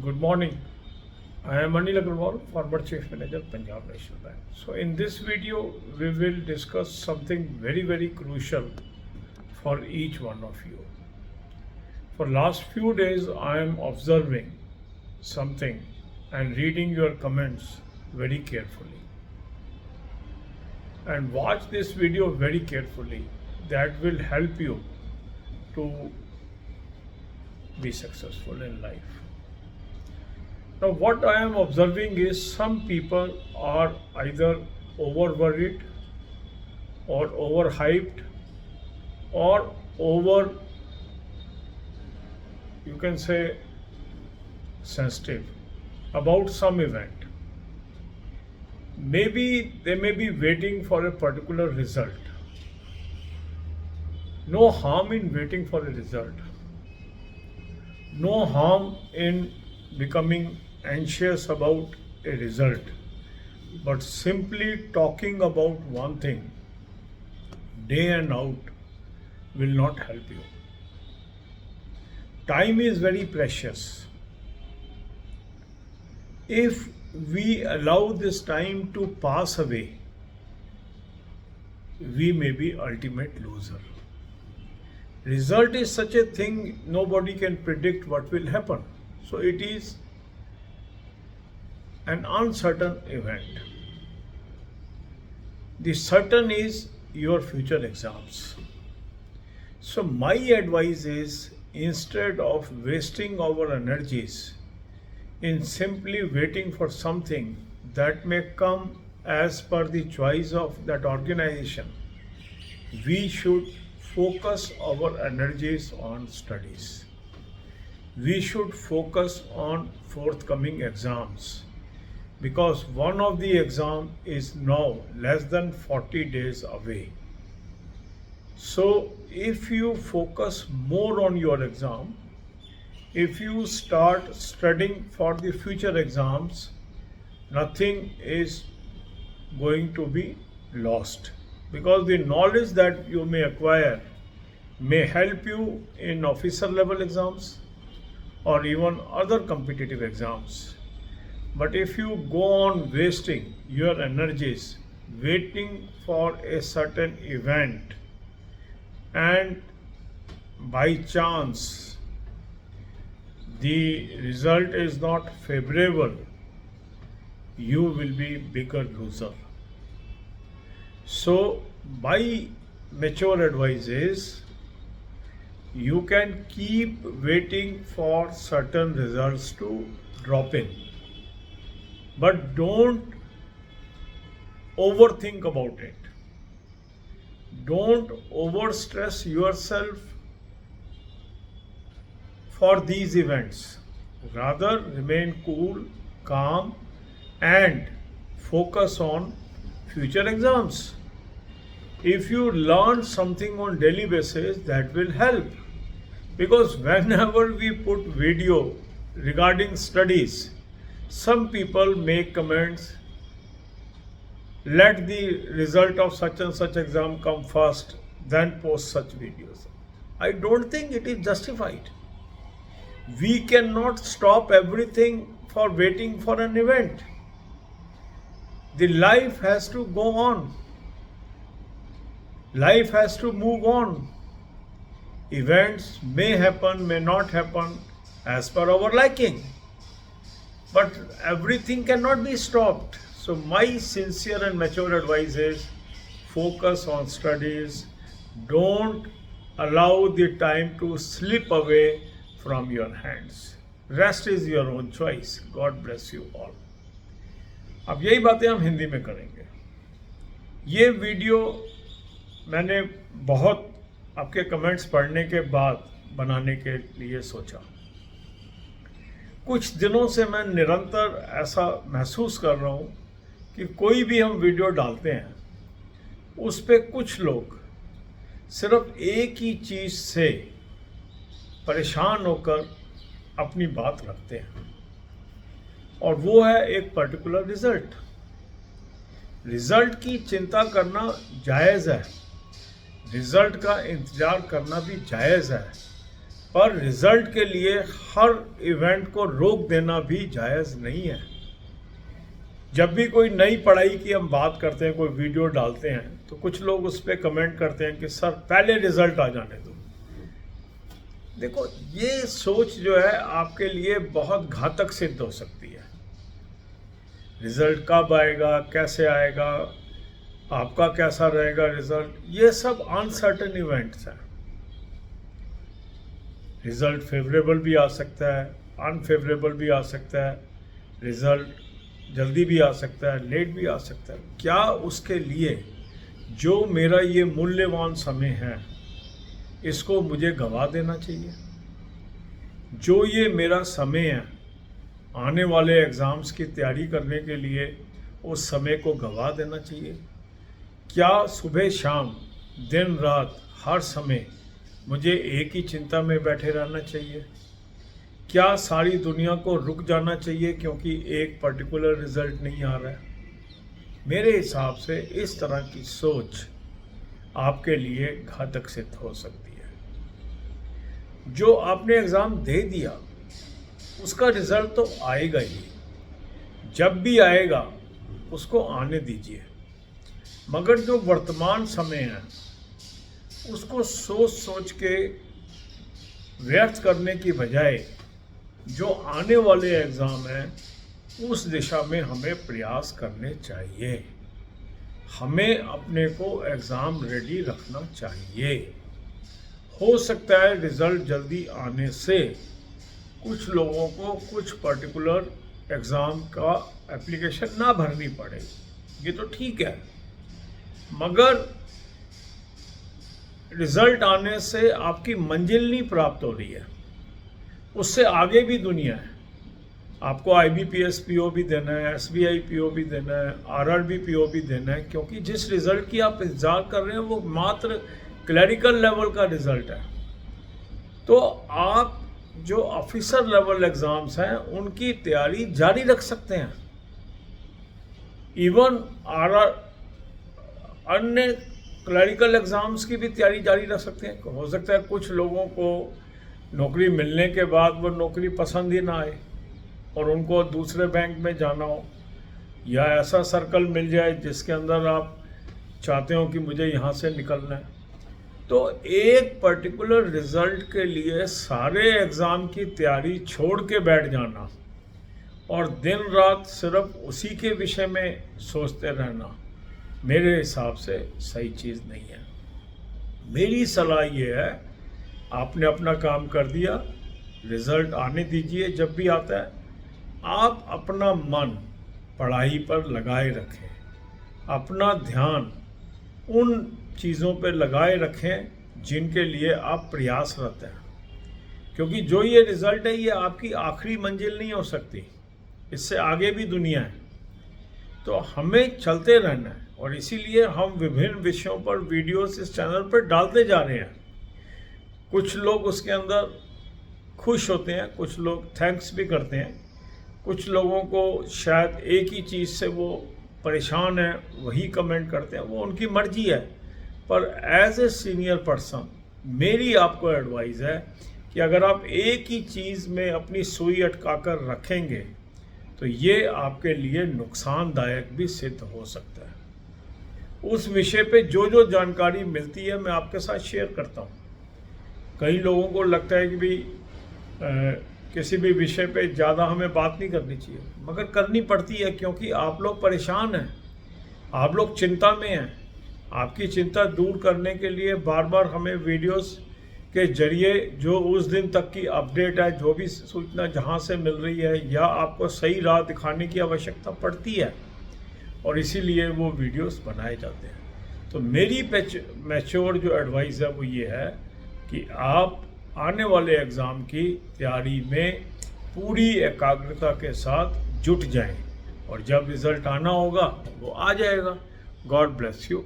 Good morning. I am Anil Agarwal, former Chief Manager, Punjab National Bank. So in this video, we will discuss something very crucial for each one of you. For last few days, I am observing something and reading your comments very carefully. And watch this video very carefully. That will help you to be successful in life. Now, what I am observing is some people are either over worried or overhyped or over, you can say, sensitive about some event. Maybe they may be waiting for a particular result. No harm in waiting for a result. No harm in becoming anxious about a result, but simply talking about one thing day and out will not help you. Time is very precious. If we allow this time to pass away, we may be ultimate loser. Result is such a thing, nobody can predict what will happen. So it is an uncertain event. The certain is your future exams. So my advice is, instead of wasting our energies in simply waiting for something that may come as per the choice of that organization, we should focus our energies on studies. We should focus on forthcoming exams, because one of the exam is now less than 40 days away. So if you focus more on your exam, if you start studying for the future exams, nothing is going to be lost, because the knowledge that you may acquire may help you in officer level exams or even other competitive exams. But if you go on wasting your energies waiting for a certain event, and by chance the result is not favorable, you will be bigger loser. So my mature advice is, you can keep waiting for certain results to drop in, but don't overthink about it. Don't overstress yourself for these events. Rather, remain cool, calm, and focus on future exams. If you learn something on daily basis, that will help. Because whenever we put video regarding studies, some people make comments, let the result of such and such exam come first, then post such videos. I don't think it is justified. We cannot stop everything for waiting for an event. The life has to go on. Life has to move on. Events may happen, may not happen as per our liking, but everything cannot be stopped. So my sincere and mature advice is, focus on studies. Don't allow the time to slip away from your hands. Rest is your own choice. God bless you all. अब यही बातें हम हिंदी में करेंगे. ये video मैंने बहुत आपके कमेंट्स पढ़ने के बाद बनाने के लिए सोचा. कुछ दिनों से मैं निरंतर ऐसा महसूस कर रहा हूँ कि कोई भी हम वीडियो डालते हैं, उस पे कुछ लोग सिर्फ एक ही चीज़ से परेशान होकर अपनी बात रखते हैं, और वो है एक पर्टिकुलर रिज़ल्ट. रिज़ल्ट की चिंता करना जायज़ है, रिज़ल्ट का इंतज़ार करना भी जायज़ है, पर रिजल्ट के लिए हर इवेंट को रोक देना भी जायज़ नहीं है। जब भी कोई नई पढ़ाई की हम बात करते हैं, कोई वीडियो डालते हैं, तो कुछ लोग उस पर कमेंट करते हैं कि सर पहले रिजल्ट आ जाने दो। देखो, ये सोच जो है आपके लिए बहुत घातक सिद्ध हो सकती है। रिजल्ट कब आएगा, कैसे आएगा, आपका कैसा रहेगा रिजल्ट, ये सब अनसर्टेन इवेंट्स हैं। रिजल्ट फेवरेबल भी आ सकता है, अनफेवरेबल भी आ सकता है, रिजल्ट जल्दी भी आ सकता है, लेट भी आ सकता है। क्या उसके लिए जो मेरा ये मूल्यवान समय है, इसको मुझे गंवा देना चाहिए? जो ये मेरा समय है आने वाले एग्ज़ाम्स की तैयारी करने के लिए, उस समय को गंवा देना चाहिए? क्या सुबह शाम दिन रात हर समय मुझे एक ही चिंता में बैठे रहना चाहिए? क्या सारी दुनिया को रुक जाना चाहिए क्योंकि एक पर्टिकुलर रिज़ल्ट नहीं आ रहा है? मेरे हिसाब से इस तरह की सोच आपके लिए घातक सिद्ध हो सकती है। जो आपने एग्ज़ाम दे दिया उसका रिज़ल्ट तो आएगा ही, जब भी आएगा उसको आने दीजिए, मगर जो वर्तमान समय है उसको सोच सोच के व्यर्थ करने की बजाय जो आने वाले एग्ज़ाम हैं उस दिशा में हमें प्रयास करने चाहिए। हमें अपने को एग्ज़ाम रेडी रखना चाहिए। हो सकता है रिज़ल्ट जल्दी आने से कुछ लोगों को कुछ पर्टिकुलर एग्ज़ाम का एप्लीकेशन ना भरनी पड़े, ये तो ठीक है, मगर रिज़ल्ट आने से आपकी मंजिल नहीं प्राप्त हो रही है, उससे आगे भी दुनिया है। आपको IBPS PO भी देना है, SBI PO भी देना है, RRB PO भी देना है, क्योंकि जिस रिज़ल्ट की आप इंतज़ार कर रहे हैं वो मात्र क्लरिकल लेवल का रिज़ल्ट है। तो आप जो ऑफिसर लेवल एग्ज़ाम्स हैं उनकी तैयारी जारी रख सकते हैं। इवन अन्य क्लरिकल एग्ज़ाम्स की भी तैयारी जारी रख सकते हैं। हो सकता है कुछ लोगों को नौकरी मिलने के बाद वो नौकरी पसंद ही ना आए और उनको दूसरे बैंक में जाना हो, या ऐसा सर्कल मिल जाए जिसके अंदर आप चाहते हो कि मुझे यहाँ से निकलना है। तो एक पर्टिकुलर रिज़ल्ट के लिए सारे एग्ज़ाम की तैयारी छोड़ के बैठ जाना और दिन रात सिर्फ उसी के विषय में सोचते रहना मेरे हिसाब से सही चीज़ नहीं है। मेरी सलाह ये है, आपने अपना काम कर दिया, रिज़ल्ट आने दीजिए। जब भी आता है आप अपना मन पढ़ाई पर लगाए रखें, अपना ध्यान उन चीज़ों पर लगाए रखें जिनके लिए आप प्रयासरत हैं, क्योंकि जो ये रिज़ल्ट है ये आपकी आखिरी मंजिल नहीं हो सकती, इससे आगे भी दुनिया है। तो हमें चलते रहना है और इसीलिए हम विभिन्न विषयों पर वीडियोस इस चैनल पर डालते जा रहे हैं। कुछ लोग उसके अंदर खुश होते हैं, कुछ लोग थैंक्स भी करते हैं, कुछ लोगों को शायद एक ही चीज़ से वो परेशान है वही कमेंट करते हैं, वो उनकी मर्जी है। पर एज ए सीनियर पर्सन मेरी आपको एडवाइस है कि अगर आप एक ही चीज़ में अपनी सुई अटका कर रखेंगे तो ये आपके लिए नुकसानदायक भी सिद्ध हो सकता है। उस विषय पे जो जो जानकारी मिलती है मैं आपके साथ शेयर करता हूँ। कई लोगों को लगता है कि भाई किसी भी विषय पे ज़्यादा हमें बात नहीं करनी चाहिए, मगर करनी पड़ती है क्योंकि आप लोग परेशान हैं, आप लोग चिंता में हैं। आपकी चिंता दूर करने के लिए बार बार हमें वीडियोस के जरिए जो उस दिन तक की अपडेट है, जो भी सूचना जहाँ से मिल रही है, या आपको सही राह दिखाने की आवश्यकता पड़ती है और इसीलिए वो वीडियोस बनाए जाते हैं। तो मेरी मैच्योर जो एडवाइस है वो ये है कि आप आने वाले एग्ज़ाम की तैयारी में पूरी एकाग्रता के साथ जुट जाएं और जब रिज़ल्ट आना होगा वो आ जाएगा। God bless you.